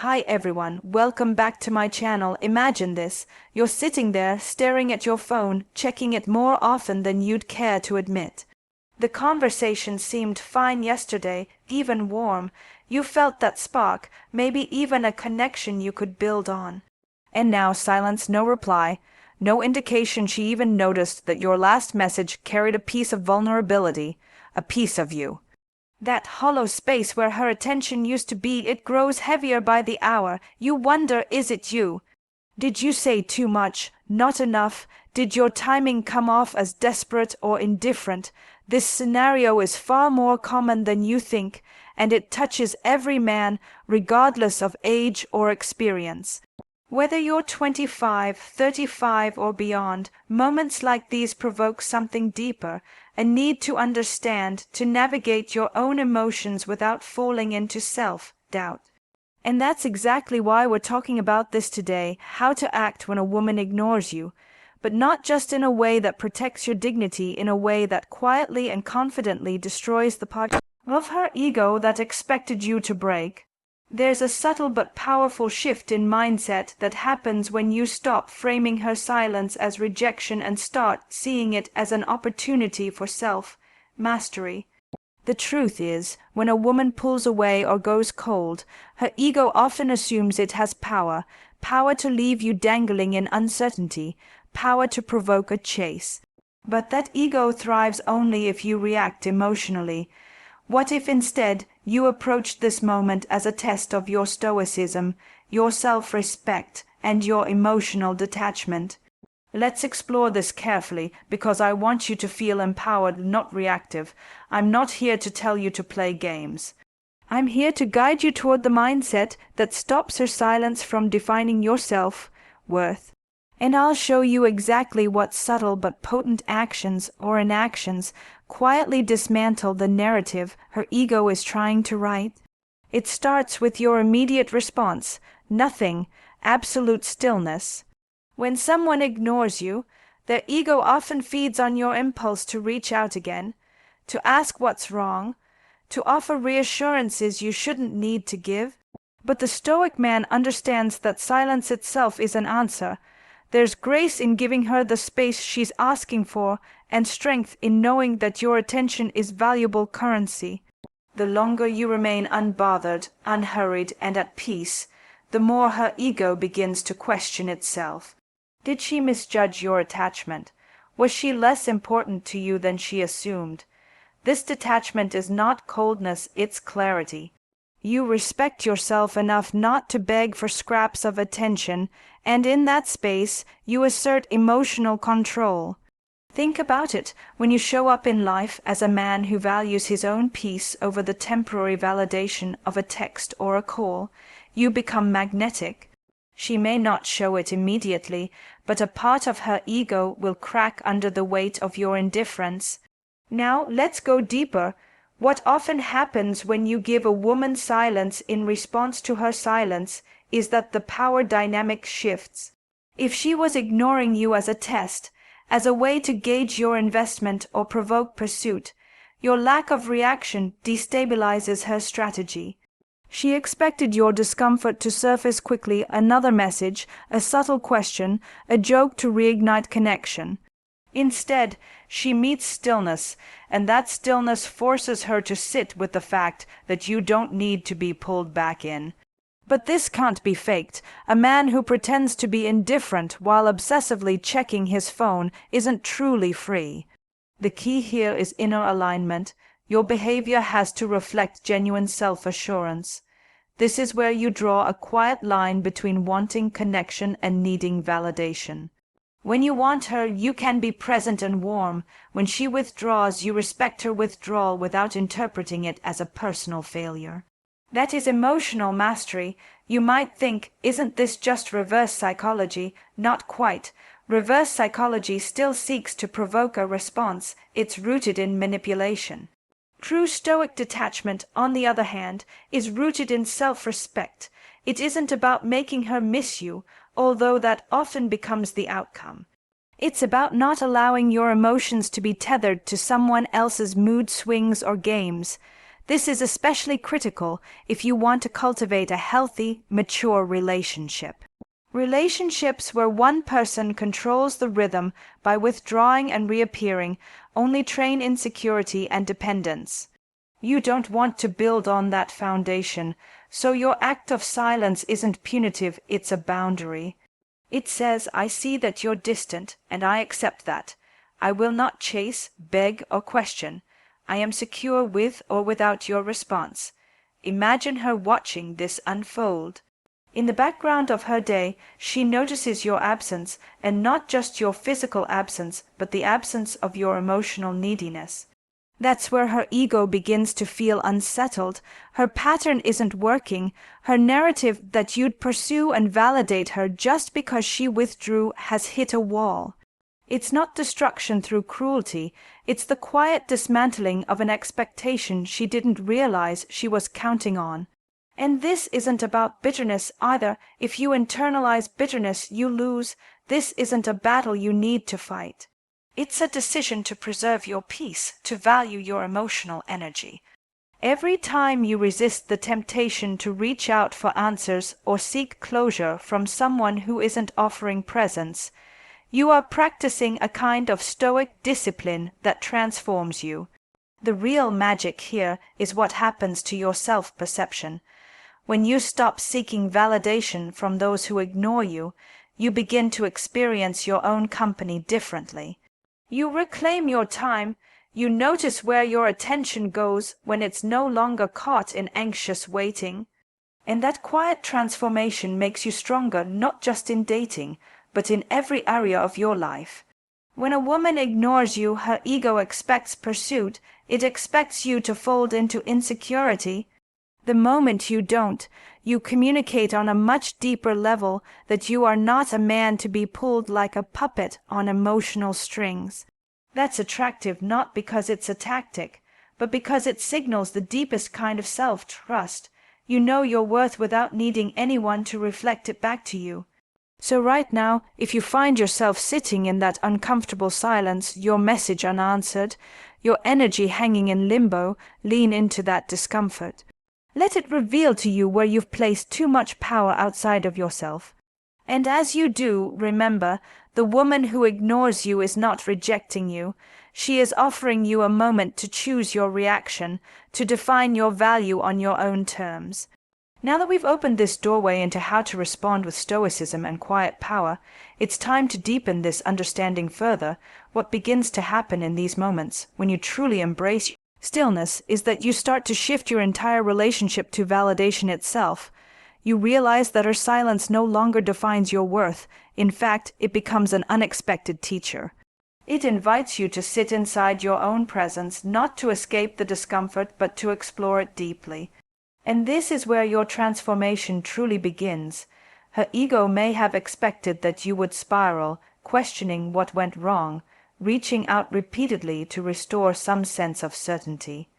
Hi everyone, welcome back to my channel. Imagine this. You're sitting there, staring at your phone, checking it more often than you'd care to admit. The conversation seemed fine yesterday, even warm. You felt that spark, maybe even a connection you could build on. And now silence, no reply, no indication she even noticed that your last message carried a piece of vulnerability, a piece of you. That hollow space where her attention used to be, it grows heavier by the hour. You wonder, is it you? Did you say too much, not enough? Did your timing come off as desperate or indifferent? This scenario is far more common than you think, and it touches every man, regardless of age or experience. Whether you're 25, 35, or beyond, moments like these provoke something deeper, a need to understand, to navigate your own emotions without falling into self-doubt. And that's exactly why we're talking about this today, how to act when a woman ignores you, but not just in a way that protects your dignity, in a way that quietly and confidently destroys the part of her ego that expected you to break. There's a subtle but powerful shift in mindset that happens when you stop framing her silence as rejection and start seeing it as an opportunity for self-mastery. The truth is, when a woman pulls away or goes cold, her ego often assumes it has power, power to leave you dangling in uncertainty, power to provoke a chase. But that ego thrives only if you react emotionally. What if instead you approached this moment as a test of your stoicism, your self-respect, and your emotional detachment? Let's explore this carefully, because I want you to feel empowered, not reactive. I'm not here to tell you to play games. I'm here to guide you toward the mindset that stops her silence from defining your self-worth. And I'll show you exactly what subtle but potent actions or inactions quietly dismantle the narrative her ego is trying to write. It starts with your immediate response, nothing, absolute stillness. When someone ignores you, their ego often feeds on your impulse to reach out again, to ask what's wrong, to offer reassurances you shouldn't need to give. But the Stoic man understands that silence itself is an answer. There's grace in giving her the space she's asking for, and strength in knowing that your attention is valuable currency. The longer you remain unbothered, unhurried, and at peace, the more her ego begins to question itself. Did she misjudge your attachment? Was she less important to you than she assumed? This detachment is not coldness, it's clarity. You respect yourself enough not to beg for scraps of attention, and in that space you assert emotional control. Think about it. When you show up in life as a man who values his own peace over the temporary validation of a text or a call, you become magnetic. She may not show it immediately, but a part of her ego will crack under the weight of your indifference. Now let's go deeper. What often happens when you give a woman silence in response to her silence is that the power dynamic shifts. If she was ignoring you as a test, as a way to gauge your investment or provoke pursuit, your lack of reaction destabilizes her strategy. She expected your discomfort to surface quickly, another message, a subtle question, a joke to reignite connection. Instead, she meets stillness, and that stillness forces her to sit with the fact that you don't need to be pulled back in. But this can't be faked. A man who pretends to be indifferent while obsessively checking his phone isn't truly free. The key here is inner alignment. Your behavior has to reflect genuine self-assurance. This is where you draw a quiet line between wanting connection and needing validation. When you want her, you can be present and warm. When she withdraws, you respect her withdrawal without interpreting it as a personal failure. That is emotional mastery. You might think, isn't this just reverse psychology? Not quite. Reverse psychology still seeks to provoke a response. It's rooted in manipulation. True Stoic detachment, on the other hand, is rooted in self-respect. It isn't about making her miss you, although that often becomes the outcome. It's about not allowing your emotions to be tethered to someone else's mood swings or games. This is especially critical if you want to cultivate a healthy, mature relationship. Relationships where one person controls the rhythm by withdrawing and reappearing only train insecurity and dependence. You don't want to build on that foundation, so your act of silence isn't punitive, it's a boundary. It says, I see that you're distant, and I accept that. I will not chase, beg, or question. I am secure with or without your response. Imagine her watching this unfold. In the background of her day, she notices your absence, and not just your physical absence, but the absence of your emotional neediness. That's where her ego begins to feel unsettled. Her pattern isn't working. Her narrative that you'd pursue and validate her just because she withdrew has hit a wall. It's not destruction through cruelty. It's the quiet dismantling of an expectation she didn't realize she was counting on. And this isn't about bitterness either. If you internalize bitterness, you lose. This isn't a battle you need to fight. It's a decision to preserve your peace, to value your emotional energy. Every time you resist the temptation to reach out for answers or seek closure from someone who isn't offering presence, you are practicing a kind of stoic discipline that transforms you. The real magic here is what happens to your self-perception. When you stop seeking validation from those who ignore you, you begin to experience your own company differently. You reclaim your time. You notice where your attention goes when it's no longer caught in anxious waiting. And that quiet transformation makes you stronger not just in dating, but in every area of your life. When a woman ignores you, her ego expects pursuit. It expects you to fold into insecurity. The moment you don't, you communicate on a much deeper level that you are not a man to be pulled like a puppet on emotional strings. That's attractive not because it's a tactic, but because it signals the deepest kind of self-trust. You know your worth without needing anyone to reflect it back to you. So right now, if you find yourself sitting in that uncomfortable silence, your message unanswered, your energy hanging in limbo, lean into that discomfort. Let it reveal to you where you've placed too much power outside of yourself. And as you do, remember, the woman who ignores you is not rejecting you. She is offering you a moment to choose your reaction, to define your value on your own terms. Now that we've opened this doorway into how to respond with stoicism and quiet power, it's time to deepen this understanding further. What begins to happen in these moments, when you truly embrace stillness, is that you start to shift your entire relationship to validation itself. You realize that her silence no longer defines your worth. In fact, it becomes an unexpected teacher. It invites you to sit inside your own presence, not to escape the discomfort, but to explore it deeply. And this is where your transformation truly begins. Her ego may have expected that you would spiral, questioning what went wrong, reaching out repeatedly to restore some sense of certainty.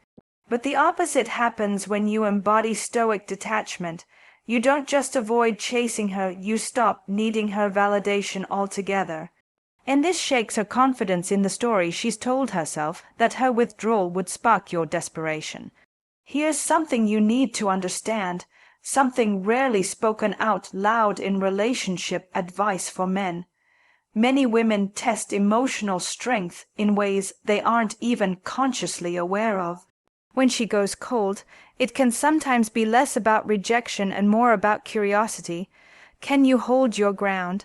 But the opposite happens when you embody stoic detachment. You don't just avoid chasing her, you stop needing her validation altogether. And this shakes her confidence in the story she's told herself that her withdrawal would spark your desperation. Here's something you need to understand, something rarely spoken out loud in relationship advice for men. Many women test emotional strength in ways they aren't even consciously aware of. When she goes cold, it can sometimes be less about rejection and more about curiosity. Can you hold your ground?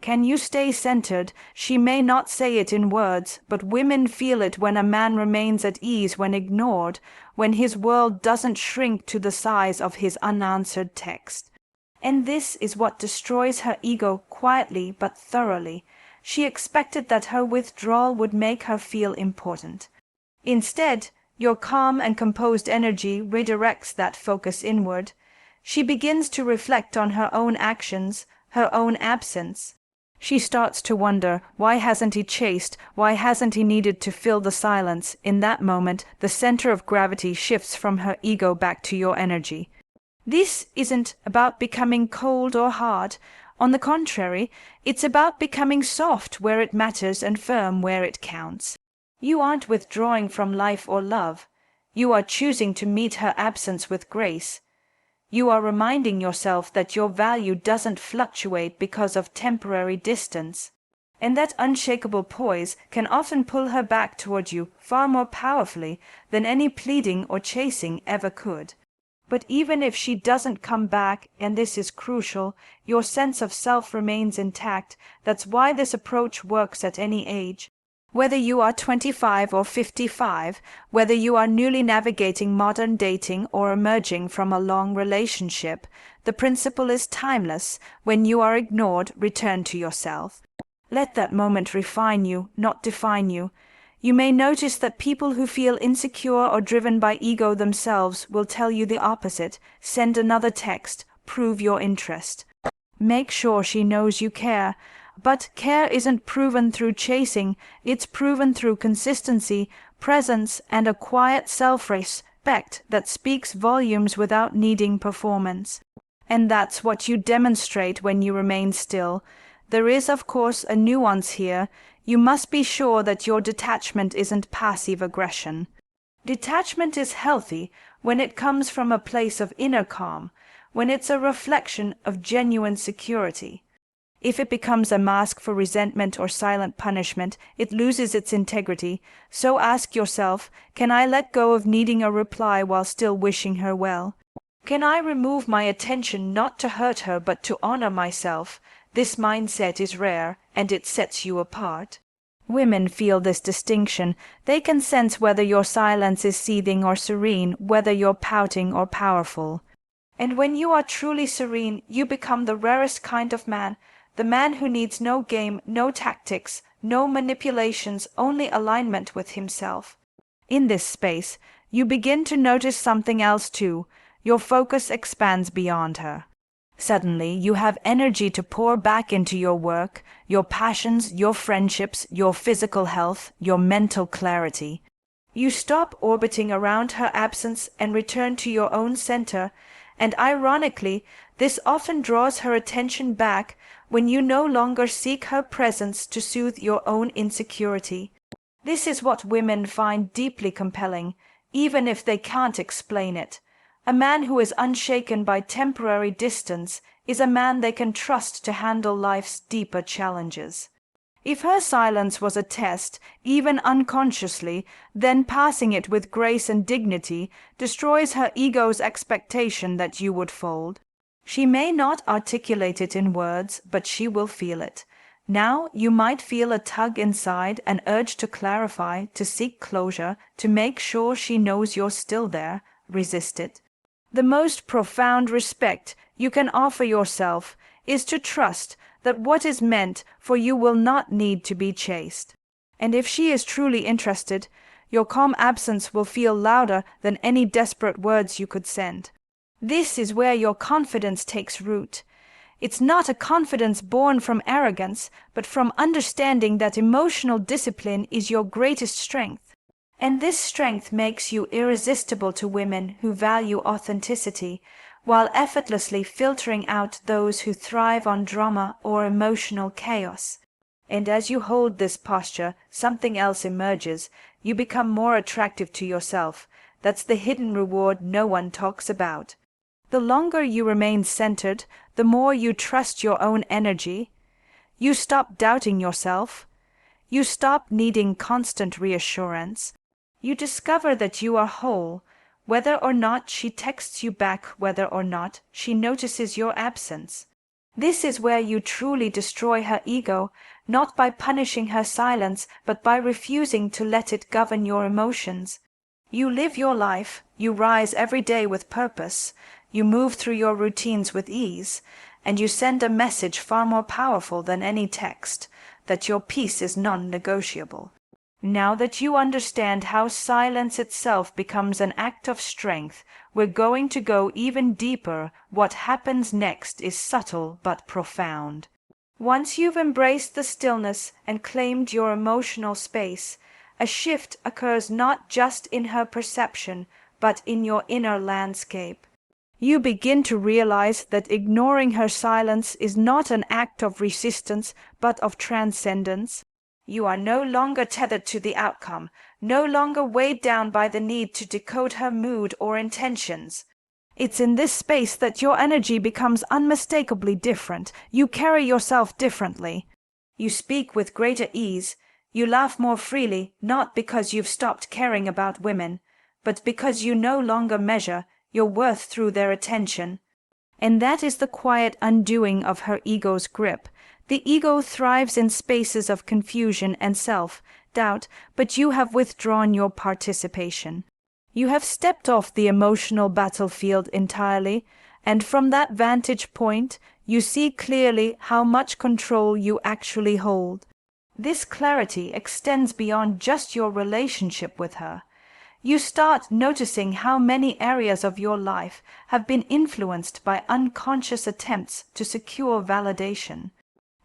Can you stay centered? She may not say it in words, but women feel it when a man remains at ease when ignored, when his world doesn't shrink to the size of his unanswered text. And this is what destroys her ego quietly but thoroughly. She expected that her withdrawal would make her feel important. Instead, your calm and composed energy redirects that focus inward. She begins to reflect on her own actions, her own absence. She starts to wonder, why hasn't he chased? Why hasn't he needed to fill the silence? In that moment, the center of gravity shifts from her ego back to your energy. This isn't about becoming cold or hard. On the contrary, it's about becoming soft where it matters and firm where it counts. You aren't withdrawing from life or love. You are choosing to meet her absence with grace. You are reminding yourself that your value doesn't fluctuate because of temporary distance, and that unshakable poise can often pull her back toward you far more powerfully than any pleading or chasing ever could. But even if she doesn't come back, and this is crucial, your sense of self remains intact. That's why this approach works at any age. Whether you are 25 or 55, whether you are newly navigating modern dating or emerging from a long relationship, the principle is timeless. When you are ignored, return to yourself. Let that moment refine you, not define you. You may notice that people who feel insecure or driven by ego themselves will tell you the opposite. Send another text, prove your interest. Make sure she knows you care. But care isn't proven through chasing, it's proven through consistency, presence, and a quiet self-respect that speaks volumes without needing performance. And that's what you demonstrate when you remain still. There is, of course, a nuance here. You must be sure that your detachment isn't passive aggression. Detachment is healthy when it comes from a place of inner calm, when it's a reflection of genuine security. If it becomes a mask for resentment or silent punishment, it loses its integrity. So ask yourself, can I let go of needing a reply while still wishing her well? Can I remove my attention not to hurt her but to honor myself? This mindset is rare, and it sets you apart. Women feel this distinction. They can sense whether your silence is seething or serene, whether you're pouting or powerful. And when you are truly serene, you become the rarest kind of man, the man who needs no game, no tactics, no manipulations, only alignment with himself. In this space, you begin to notice something else too. Your focus expands beyond her. Suddenly, you have energy to pour back into your work, your passions, your friendships, your physical health, your mental clarity. You stop orbiting around her absence and return to your own center, and ironically, this often draws her attention back when you no longer seek her presence to soothe your own insecurity. This is what women find deeply compelling, even if they can't explain it. A man who is unshaken by temporary distance is a man they can trust to handle life's deeper challenges. If her silence was a test, even unconsciously, then passing it with grace and dignity destroys her ego's expectation that you would fold. She may not articulate it in words, but she will feel it. Now you might feel a tug inside, an urge to clarify, to seek closure, to make sure she knows you're still there. Resist it. The most profound respect you can offer yourself is to trust that what is meant for you will not need to be chased. And if she is truly interested, your calm absence will feel louder than any desperate words you could send. This is where your confidence takes root. It's not a confidence born from arrogance, but from understanding that emotional discipline is your greatest strength. And this strength makes you irresistible to women who value authenticity, while effortlessly filtering out those who thrive on drama or emotional chaos. And as you hold this posture, something else emerges. You become more attractive to yourself. That's the hidden reward no one talks about. The longer you remain centered, the more you trust your own energy. You stop doubting yourself. You stop needing constant reassurance. You discover that you are whole, whether or not she texts you back, whether or not she notices your absence. This is where you truly destroy her ego, not by punishing her silence, but by refusing to let it govern your emotions. You live your life, you rise every day with purpose, you move through your routines with ease, and you send a message far more powerful than any text, that your peace is non-negotiable. Now that you understand how silence itself becomes an act of strength, we're going to go even deeper. What happens next is subtle but profound. Once you've embraced the stillness and claimed your emotional space, a shift occurs not just in her perception, but in your inner landscape. You begin to realize that ignoring her silence is not an act of resistance, but of transcendence. You are no longer tethered to the outcome, no longer weighed down by the need to decode her mood or intentions. It's in this space that your energy becomes unmistakably different. You carry yourself differently. You speak with greater ease. You laugh more freely, not because you've stopped caring about women, but because you no longer measure your worth through their attention. And that is the quiet undoing of her ego's grip. The ego thrives in spaces of confusion and self-doubt, but you have withdrawn your participation. You have stepped off the emotional battlefield entirely, and from that vantage point, you see clearly how much control you actually hold. This clarity extends beyond just your relationship with her. You start noticing how many areas of your life have been influenced by unconscious attempts to secure validation.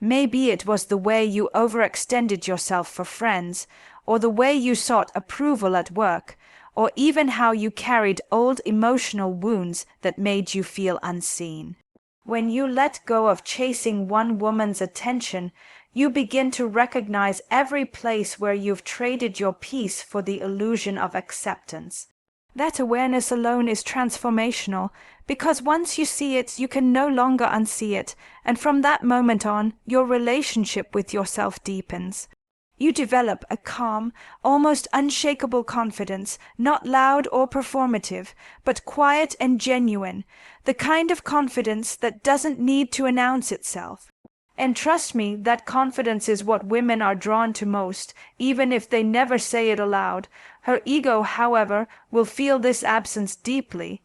Maybe it was the way you overextended yourself for friends, or the way you sought approval at work, or even how you carried old emotional wounds that made you feel unseen. When you let go of chasing one woman's attention, you begin to recognize every place where you've traded your peace for the illusion of acceptance. That awareness alone is transformational, because once you see it, you can no longer unsee it, and from that moment on, your relationship with yourself deepens. You develop a calm, almost unshakable confidence, not loud or performative, but quiet and genuine, the kind of confidence that doesn't need to announce itself. And trust me, that confidence is what women are drawn to most, even if they never say it aloud. Her ego, however, will feel this absence deeply.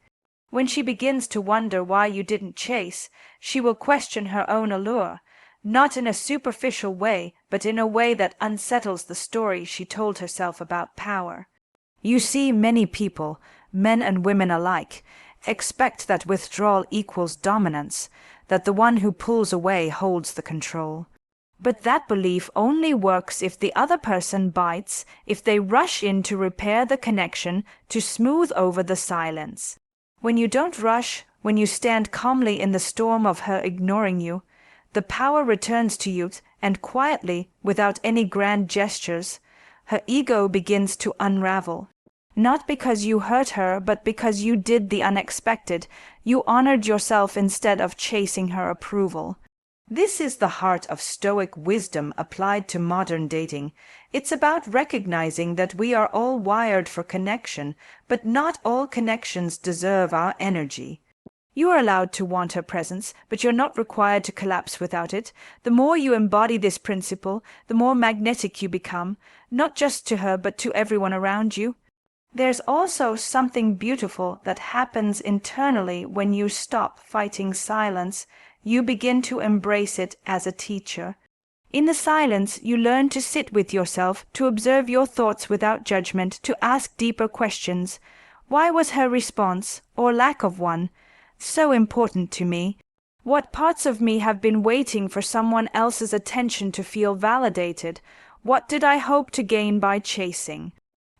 When she begins to wonder why you didn't chase, she will question her own allure, not in a superficial way, but in a way that unsettles the story she told herself about power. You see, many people, men and women alike, expect that withdrawal equals dominance, that the one who pulls away holds the control. But that belief only works if the other person bites, if they rush in to repair the connection, to smooth over the silence. When you don't rush, when you stand calmly in the storm of her ignoring you, the power returns to you, and quietly, without any grand gestures, her ego begins to unravel. Not because you hurt her, but because you did the unexpected. You honored yourself instead of chasing her approval. This is the heart of Stoic wisdom applied to modern dating. It's about recognizing that we are all wired for connection, but not all connections deserve our energy. You are allowed to want her presence, but you're not required to collapse without it. The more you embody this principle, the more magnetic you become, not just to her, but to everyone around you. There's also something beautiful that happens internally when you stop fighting silence. You begin to embrace it as a teacher. In the silence, you learn to sit with yourself, to observe your thoughts without judgment, to ask deeper questions. Why was her response, or lack of one, so important to me? What parts of me have been waiting for someone else's attention to feel validated? What did I hope to gain by chasing?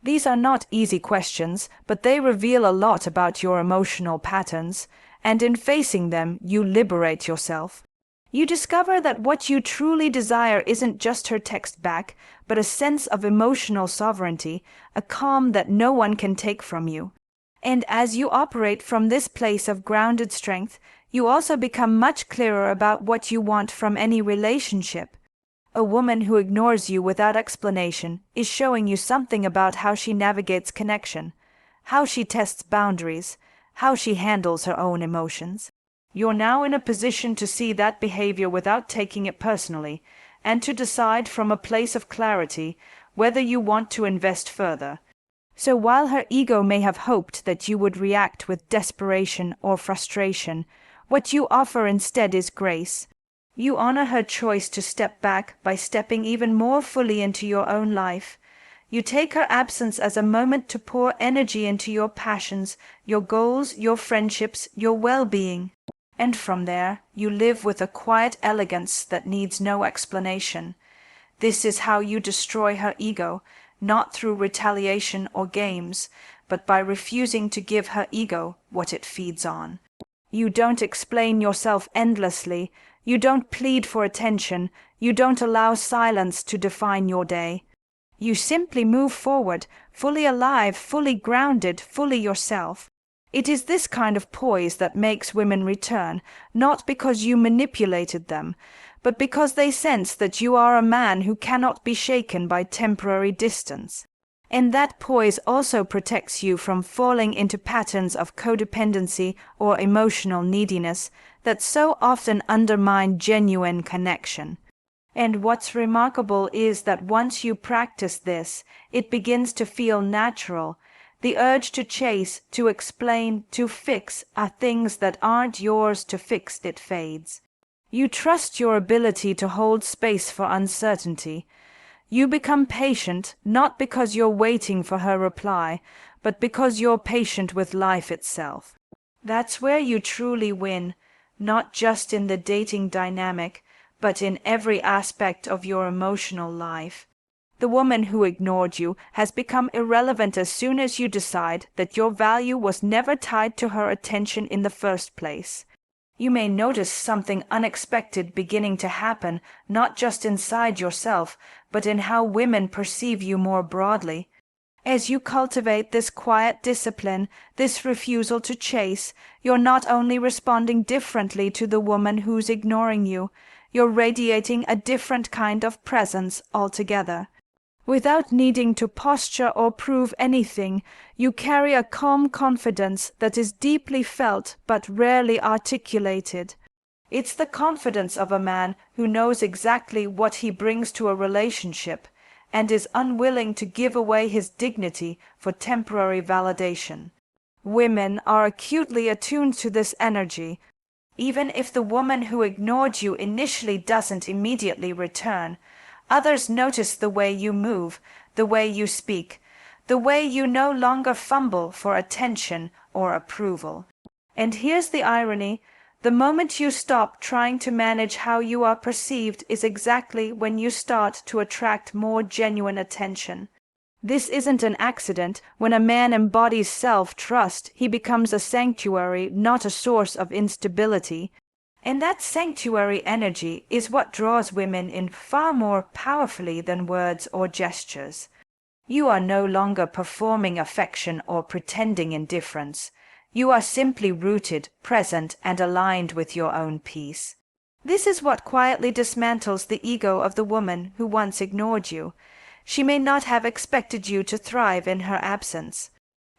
These are not easy questions, but they reveal a lot about your emotional patterns, and in facing them, you liberate yourself. You discover that what you truly desire isn't just her text back, but a sense of emotional sovereignty, a calm that no one can take from you. And as you operate from this place of grounded strength, you also become much clearer about what you want from any relationship. A woman who ignores you without explanation is showing you something about how she navigates connection, how she tests boundaries, how she handles her own emotions. You're now in a position to see that behavior without taking it personally, and to decide from a place of clarity whether you want to invest further. So while her ego may have hoped that you would react with desperation or frustration, what you offer instead is grace. You honor her choice to step back by stepping even more fully into your own life. You take her absence as a moment to pour energy into your passions, your goals, your friendships, your well-being. And from there, you live with a quiet elegance that needs no explanation. This is how you destroy her ego, not through retaliation or games, but by refusing to give her ego what it feeds on. You don't explain yourself endlessly. You don't plead for attention. You don't allow silence to define your day. You simply move forward, fully alive, fully grounded, fully yourself. It is this kind of poise that makes women return, not because you manipulated them, but because they sense that you are a man who cannot be shaken by temporary distance. And that poise also protects you from falling into patterns of codependency or emotional neediness that so often undermine genuine connection. And what's remarkable is that once you practice this, it begins to feel natural. The urge to chase, to explain, to fix are things that aren't yours to fix. It fades. You trust your ability to hold space for uncertainty. You become patient, not because you're waiting for her reply, but because you're patient with life itself. That's where you truly win, not just in the dating dynamic, but in every aspect of your emotional life. The woman who ignored you has become irrelevant as soon as you decide that your value was never tied to her attention in the first place. You may notice something unexpected beginning to happen, not just inside yourself, but in how women perceive you more broadly. As you cultivate this quiet discipline, this refusal to chase, you're not only responding differently to the woman who's ignoring you, you're radiating a different kind of presence altogether. Without needing to posture or prove anything, you carry a calm confidence that is deeply felt but rarely articulated. It's the confidence of a man who knows exactly what he brings to a relationship and is unwilling to give away his dignity for temporary validation. Women are acutely attuned to this energy. Even if the woman who ignored you initially doesn't immediately return, others notice the way you move, the way you speak, the way you no longer fumble for attention or approval. And here's the irony. The moment you stop trying to manage how you are perceived is exactly when you start to attract more genuine attention. This isn't an accident. When a man embodies self-trust, he becomes a sanctuary, not a source of instability. And that sanctuary energy is what draws women in far more powerfully than words or gestures. You are no longer performing affection or pretending indifference. You are simply rooted, present, and aligned with your own peace. This is what quietly dismantles the ego of the woman who once ignored you. She may not have expected you to thrive in her absence.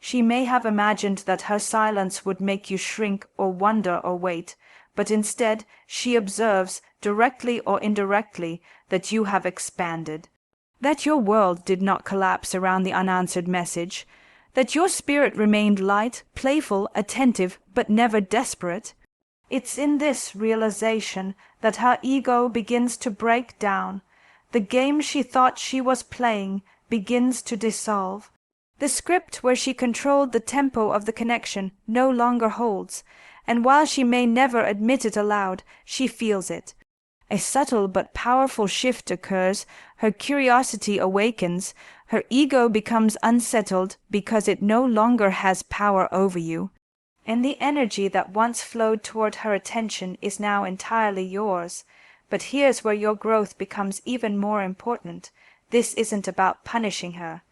She may have imagined that her silence would make you shrink or wonder or wait, but instead she observes, directly or indirectly, that you have expanded, that your world did not collapse around the unanswered message, that your spirit remained light, playful, attentive, but never desperate. It's in this realization that her ego begins to break down. The game she thought she was playing begins to dissolve. The script where she controlled the tempo of the connection no longer holds, and while she may never admit it aloud, she feels it. A subtle but powerful shift occurs, her curiosity awakens, her ego becomes unsettled because it no longer has power over you. And the energy that once flowed toward her attention is now entirely yours. But here's where your growth becomes even more important. This isn't about punishing her.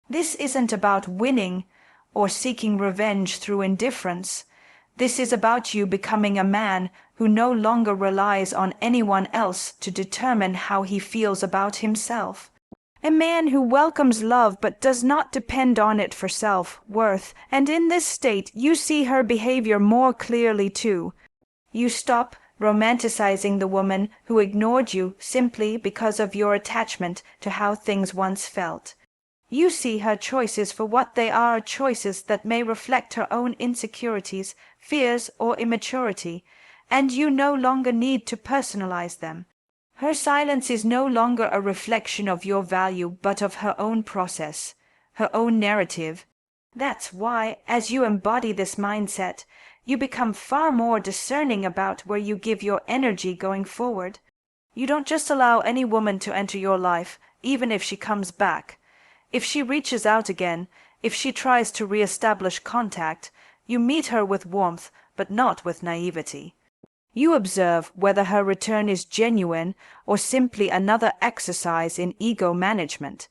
This isn't about winning or seeking revenge through indifference. This is about you becoming a man who no longer relies on anyone else to determine how he feels about himself. A man who welcomes love but does not depend on it for self-worth, and in this state you see her behavior more clearly too. You stop romanticizing the woman who ignored you simply because of your attachment to how things once felt. You see her choices for what they are, choices that may reflect her own insecurities, fears, or immaturity, and you no longer need to personalize them. Her silence is no longer a reflection of your value, but of her own process, her own narrative. That's why, as you embody this mindset, you become far more discerning about where you give your energy going forward. You don't just allow any woman to enter your life, even if she comes back. If she reaches out again, if she tries to re-establish contact, you meet her with warmth, but not with naivety. You observe whether her return is genuine or simply another exercise in ego management,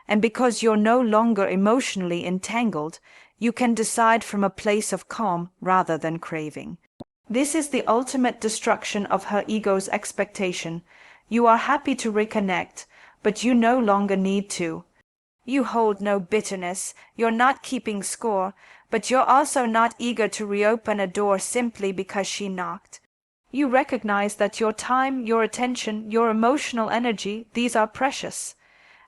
and because you're no longer emotionally entangled, you can decide from a place of calm rather than craving. This is the ultimate destruction of her ego's expectation. You are happy to reconnect, but you no longer need to. You hold no bitterness, you're not keeping score, but you're also not eager to reopen a door simply because she knocked. You recognize that your time, your attention, your emotional energy, these are precious,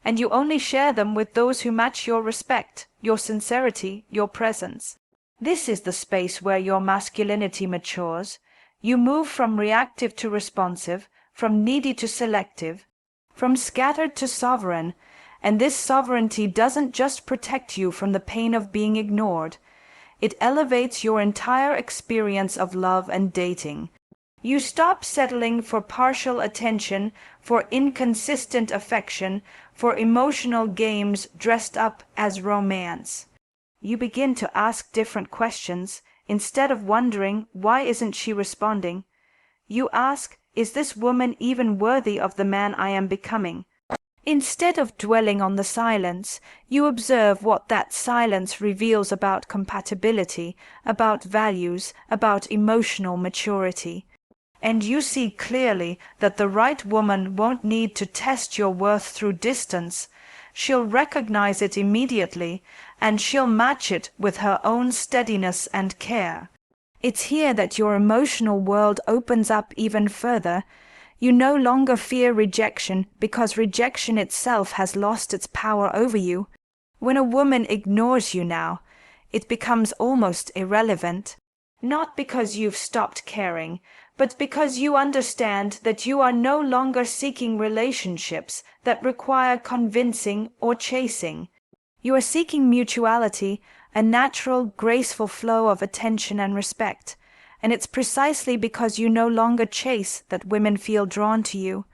and you only share them with those who match your respect, your sincerity, your presence. This is the space where your masculinity matures. You move from reactive to responsive, from needy to selective, from scattered to sovereign, and this sovereignty doesn't just protect you from the pain of being ignored. It elevates your entire experience of love and dating. You stop settling for partial attention, for inconsistent affection, for emotional games dressed up as romance. You begin to ask different questions. Instead of wondering, why isn't she responding? You ask, is this woman even worthy of the man I am becoming? Instead of dwelling on the silence, you observe what that silence reveals about compatibility, about values, about emotional maturity. And you see clearly that the right woman won't need to test your worth through distance. She'll recognize it immediately, and she'll match it with her own steadiness and care. It's here that your emotional world opens up even further. You no longer fear rejection because rejection itself has lost its power over you. When a woman ignores you now, it becomes almost irrelevant. Not because you've stopped caring, but because you understand that you are no longer seeking relationships that require convincing or chasing. You are seeking mutuality, a natural, graceful flow of attention and respect, and it's precisely because you no longer chase that women feel drawn to you.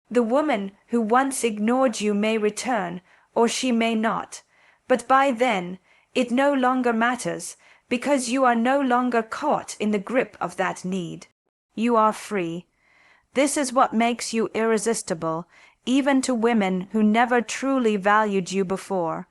The woman who once ignored you may return, or she may not, but by then it no longer matters, because you are no longer caught in the grip of that need. You are free. This is what makes you irresistible, even to women who never truly valued you before.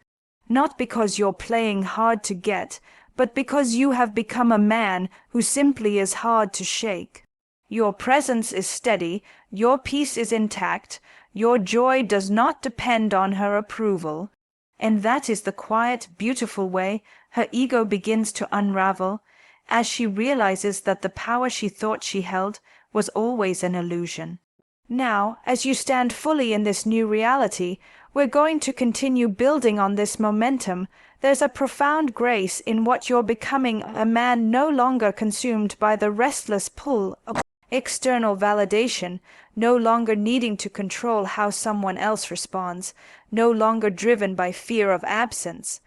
Not because you're playing hard to get, but because you have become a man who simply is hard to shake. Your presence is steady, your peace is intact, your joy does not depend on her approval. And that is the quiet, beautiful way her ego begins to unravel, as she realizes that the power she thought she held was always an illusion. Now, as you stand fully in this new reality, we're going to continue building on this momentum. There's a profound grace in what you're becoming, a man no longer consumed by the restless pull of external validation, no longer needing to control how someone else responds, no longer driven by fear of absence.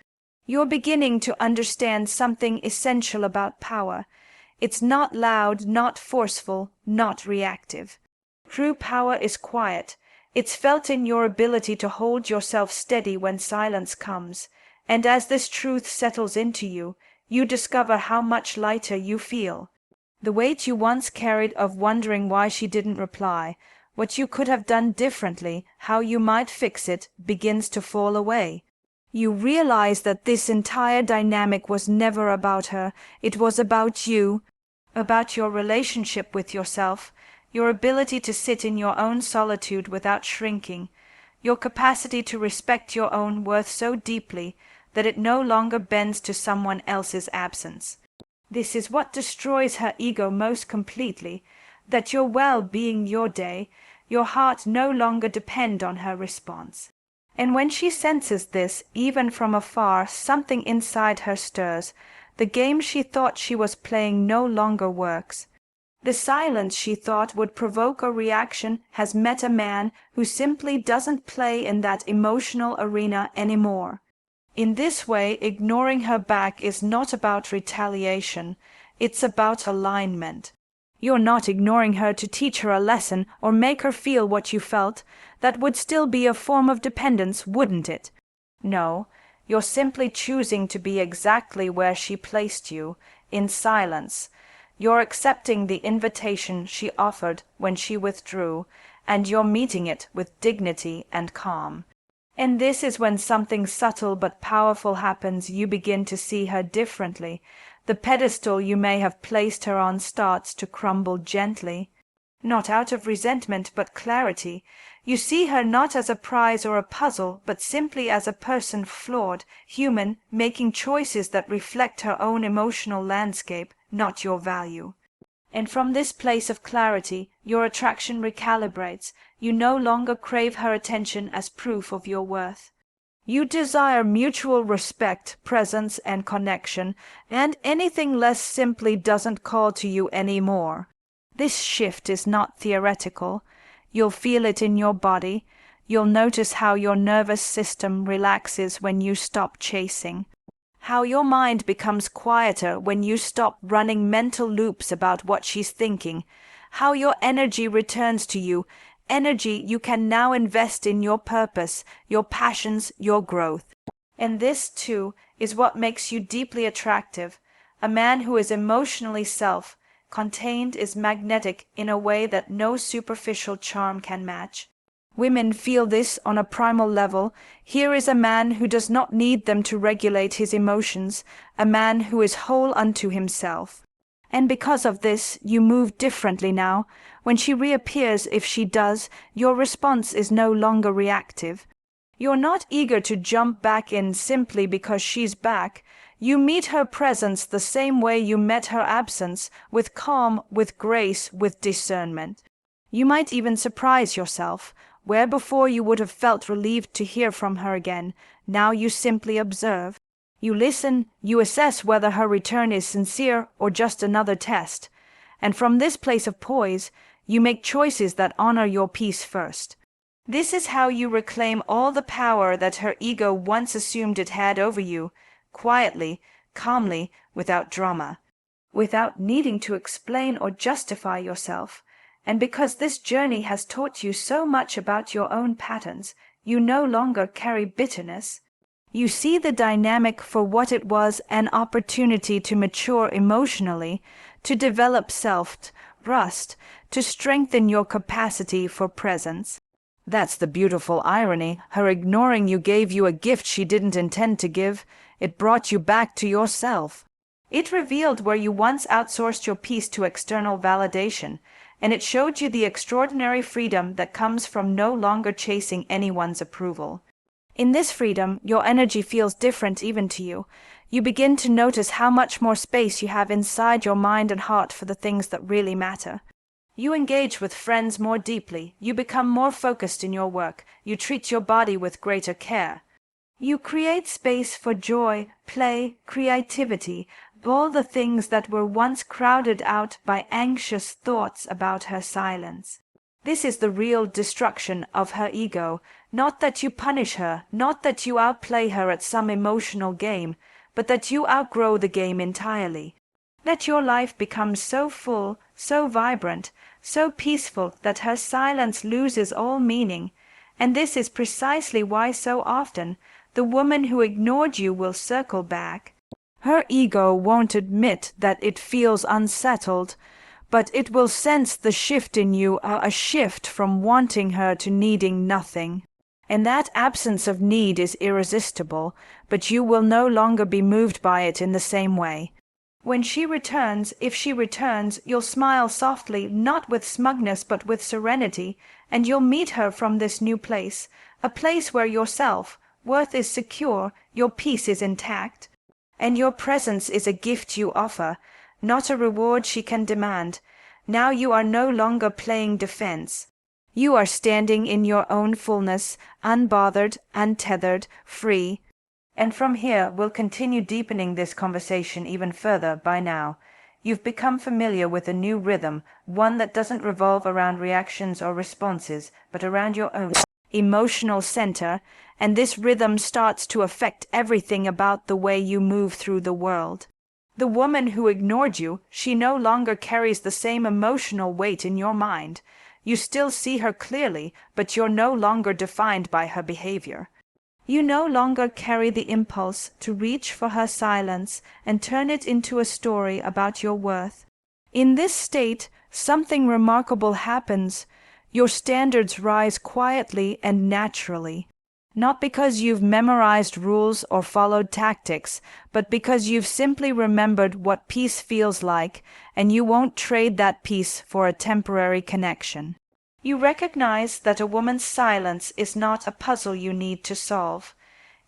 You're beginning to understand something essential about power. It's not loud, not forceful, not reactive. True power is quiet. It's felt in your ability to hold yourself steady when silence comes. And as this truth settles into you, you discover how much lighter you feel. The weight you once carried of wondering why she didn't reply, what you could have done differently, how you might fix it, begins to fall away. You realize that this entire dynamic was never about her. It was about you, about your relationship with yourself, your ability to sit in your own solitude without shrinking, your capacity to respect your own worth so deeply that it no longer bends to someone else's absence. This is what destroys her ego most completely, that your well-being, your day, your heart no longer depend on her response. And when she senses this, even from afar, something inside her stirs. The game she thought she was playing no longer works. The silence she thought would provoke a reaction has met a man who simply doesn't play in that emotional arena anymore. In this way, ignoring her back is not about retaliation, it's about alignment. You're not ignoring her to teach her a lesson or make her feel what you felt. That would still be a form of dependence, wouldn't it? No, you're simply choosing to be exactly where she placed you, in silence. You're accepting the invitation she offered when she withdrew, and you're meeting it with dignity and calm. And this is when something subtle but powerful happens. You begin to see her differently. The pedestal you may have placed her on starts to crumble gently. Not out of resentment, but clarity. You see her not as a prize or a puzzle, but simply as a person, flawed, human, making choices that reflect her own emotional landscape, not your value. And from this place of clarity, your attraction recalibrates. You no longer crave her attention as proof of your worth. You desire mutual respect, presence, and connection, and anything less simply doesn't call to you anymore. This shift is not theoretical. You'll feel it in your body. You'll notice how your nervous system relaxes when you stop chasing, how your mind becomes quieter when you stop running mental loops about what she's thinking, how your energy returns to you, energy you can now invest in your purpose, your passions, your growth. And this, too, is what makes you deeply attractive. A man who is emotionally self-contained is magnetic in a way that no superficial charm can match. Women feel this on a primal level. Here is a man who does not need them to regulate his emotions, a man who is whole unto himself. And because of this, you move differently now. When she reappears, if she does, your response is no longer reactive. You're not eager to jump back in simply because she's back. You meet her presence the same way you met her absence, with calm, with grace, with discernment. You might even surprise yourself. Where before you would have felt relieved to hear from her again, now you simply observe. You listen, you assess whether her return is sincere or just another test. And from this place of poise, you make choices that honor your peace first. This is how you reclaim all the power that her ego once assumed it had over you, quietly, calmly, without drama, without needing to explain or justify yourself. And because this journey has taught you so much about your own patterns, you no longer carry bitterness. You see the dynamic for what it was, an opportunity to mature emotionally, to develop self-trust, to strengthen your capacity for presence. That's the beautiful irony. Her ignoring you gave you a gift she didn't intend to give. It brought you back to yourself. It revealed where you once outsourced your peace to external validation, and it showed you the extraordinary freedom that comes from no longer chasing anyone's approval. In this freedom, your energy feels different even to you. You begin to notice how much more space you have inside your mind and heart for the things that really matter. You engage with friends more deeply. You become more focused in your work. You treat your body with greater care. You create space for joy, play, creativity, all the things that were once crowded out by anxious thoughts about her silence. This is the real destruction of her ego. Not that you punish her, not that you outplay her at some emotional game, but that you outgrow the game entirely. Let your life become so full, so vibrant, so peaceful that her silence loses all meaning. And this is precisely why so often the woman who ignored you will circle back. Her ego won't admit that it feels unsettled, but it will sense the shift in you, a shift from wanting her to needing nothing. And that absence of need is irresistible, but you will no longer be moved by it in the same way. When she returns, if she returns, you'll smile softly, not with smugness but with serenity, and you'll meet her from this new place, a place where your self-worth is secure, your peace is intact. And your presence is a gift you offer, not a reward she can demand. Now you are no longer playing defense. You are standing in your own fullness, unbothered, untethered, free. And from here we'll continue deepening this conversation even further. By now, you've become familiar with a new rhythm, one that doesn't revolve around reactions or responses, but around your own emotional center, and this rhythm starts to affect everything about the way you move through the world. The woman who ignored you, she no longer carries the same emotional weight in your mind. You still see her clearly, but you're no longer defined by her behavior. You no longer carry the impulse to reach for her silence and turn it into a story about your worth. In this state, something remarkable happens. Your standards rise quietly and naturally. Not because you've memorized rules or followed tactics, but because you've simply remembered what peace feels like, and you won't trade that peace for a temporary connection. You recognize that a woman's silence is not a puzzle you need to solve.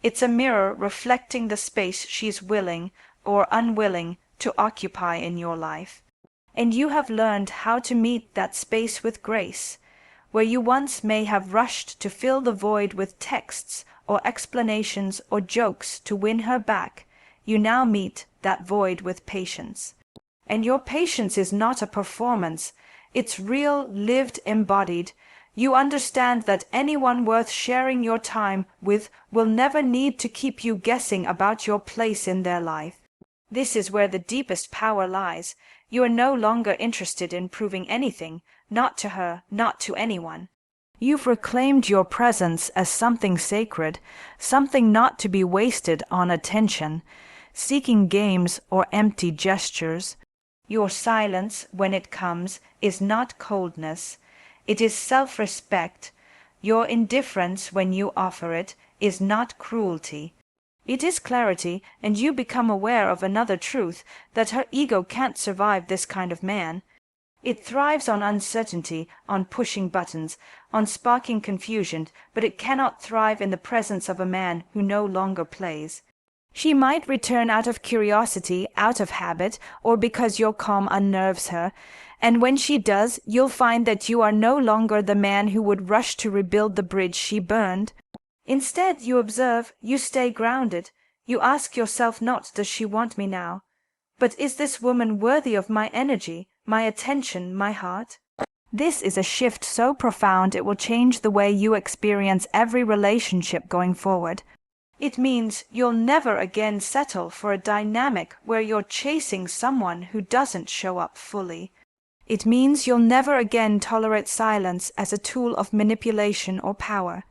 It's a mirror reflecting the space she's willing or unwilling to occupy in your life. And you have learned how to meet that space with grace. Where you once may have rushed to fill the void with texts or explanations or jokes to win her back, you now meet that void with patience. And your patience is not a performance. It's real, lived, embodied. You understand that anyone worth sharing your time with will never need to keep you guessing about your place in their life. This is where the deepest power lies. You are no longer interested in proving anything, not to her, not to anyone. You've reclaimed your presence as something sacred, something not to be wasted on attention, seeking games or empty gestures. Your silence, when it comes, is not coldness. It is self-respect. Your indifference, when you offer it, is not cruelty. It is clarity, and you become aware of another truth, that her ego can't survive this kind of man. It thrives on uncertainty, on pushing buttons, on sparking confusion, but it cannot thrive in the presence of a man who no longer plays. She might return out of curiosity, out of habit, or because your calm unnerves her, and when she does, you'll find that you are no longer the man who would rush to rebuild the bridge she burned. Instead, you observe, you stay grounded. You ask yourself not, does she want me now? But is this woman worthy of my energy, my attention, my heart? This is a shift so profound it will change the way you experience every relationship going forward. It means you'll never again settle for a dynamic where you're chasing someone who doesn't show up fully. It means you'll never again tolerate silence as a tool of manipulation or power.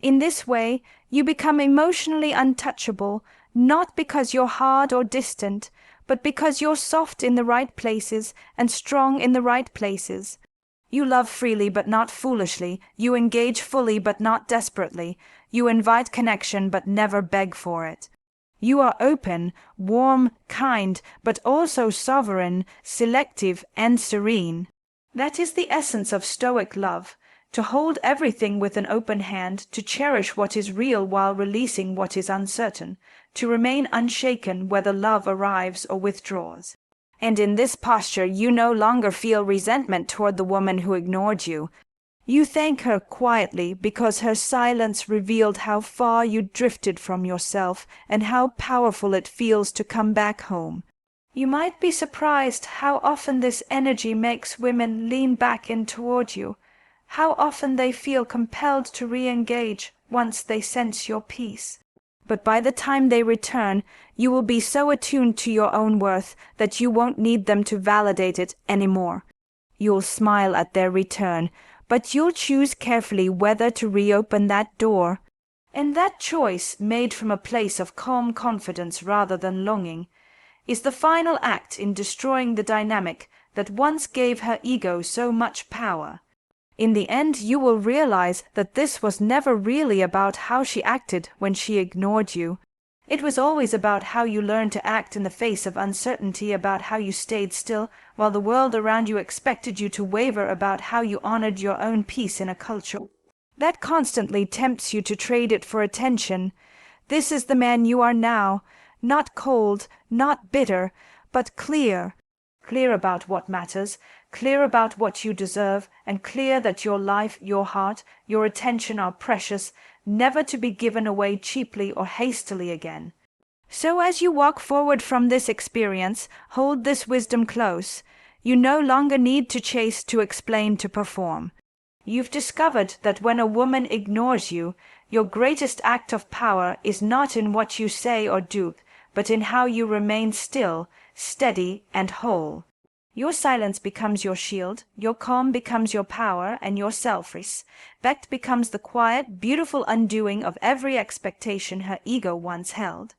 In this way, you become emotionally untouchable, not because you're hard or distant, but because you're soft in the right places and strong in the right places. You love freely but not foolishly. You engage fully but not desperately. You invite connection but never beg for it. You are open, warm, kind, but also sovereign, selective, and serene. That is the essence of Stoic love, to hold everything with an open hand, to cherish what is real while releasing what is uncertain, to remain unshaken whether love arrives or withdraws. And in this posture you no longer feel resentment toward the woman who ignored you. You thank her quietly because her silence revealed how far you drifted from yourself and how powerful it feels to come back home. You might be surprised how often this energy makes women lean back in toward you, how often they feel compelled to re-engage once they sense your peace. But by the time they return, you will be so attuned to your own worth that you won't need them to validate it anymore. You'll smile at their return, but you'll choose carefully whether to reopen that door. And that choice, made from a place of calm confidence rather than longing, is the final act in destroying the dynamic that once gave her ego so much power. In the end, you will realize that this was never really about how she acted when she ignored you. It was always about how you learned to act in the face of uncertainty, about how you stayed still while the world around you expected you to waver, about how you honored your own peace in a culture that constantly tempts you to trade it for attention. This is the man you are now, not cold, not bitter, but clear. Clear about what matters, clear about what you deserve, and clear that your life, your heart, your attention are precious, never to be given away cheaply or hastily again. So as you walk forward from this experience, hold this wisdom close. You no longer need to chase, to explain, to perform. You've discovered that when a woman ignores you, your greatest act of power is not in what you say or do, but in how you remain still, steady, and whole. Your silence becomes your shield, your calm becomes your power, and your self-respect becomes the quiet, beautiful undoing of every expectation her ego once held.